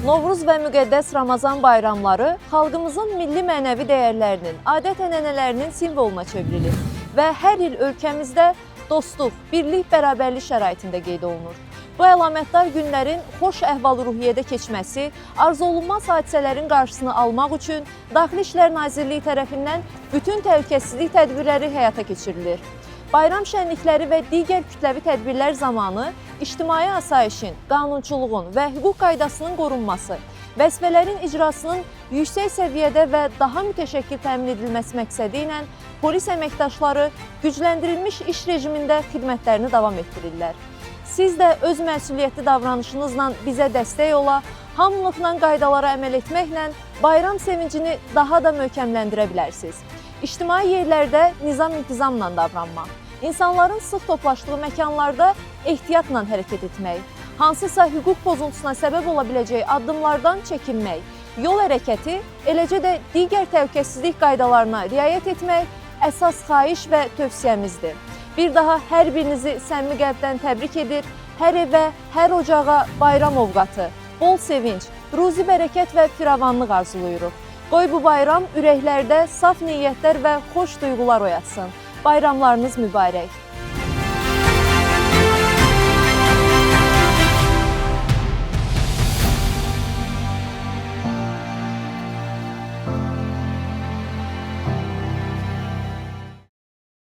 Novruz və müqəddəs Ramazan bayramları xalqımızın milli mənəvi dəyərlərinin, adət-ənənələrinin simvoluna çevrilir və hər il ölkəmizdə dostluq, birlik, bərabərlik şəraitində qeyd olunur. Bu əlamətdar günlərin xoş əhval-ruhiyyədə keçməsi, arzuolunmaz hadisələrin qarşısını almaq üçün Daxili İşlər Nazirliyi tərəfindən bütün təhlükəsizlik tədbirləri həyata keçirilir. Bayram şənlikləri və digər kütləvi tədbirlər zamanı ictimai asayişin, qanunçuluğun və hüquq qaydasının qorunması, vəzifələrin icrasının yüksək səviyyədə və daha mütəşəkkil təmin edilməsi məqsədi ilə polis əməkdaşları gücləndirilmiş iş rejimində xidmətlərini davam etdirirlər. Siz də öz məsuliyyətli davranışınızla bizə dəstək ola, hamılıqla qaydalara əməl etməklə bayram sevincini daha da möhkəmləndirə bilərsiniz. İctimai yerlərdə nizam-intizamla davranmaq, insanların sıx toplaşdığı məkanlarda ehtiyatla hərəkət etmək, hansısa hüquq pozuntusuna səbəb ola biləcək addımlardan çəkinmək, yol hərəkəti, eləcə də digər təhlükəsizlik qaydalarına riayət etmək əsas xahiş və tövsiyəmizdir. Bir daha hər birinizi səmimi qəlbdən təbrik edir, hər evə, hər ocağa bayram ovqatı, bol sevinc, ruzi bərəkət və firavanlıq arzuluyuruq. Qoy bu bayram ürəklərdə saf niyyətlər və xoş duyğular oyatsın. Bayramlarınız mübarək.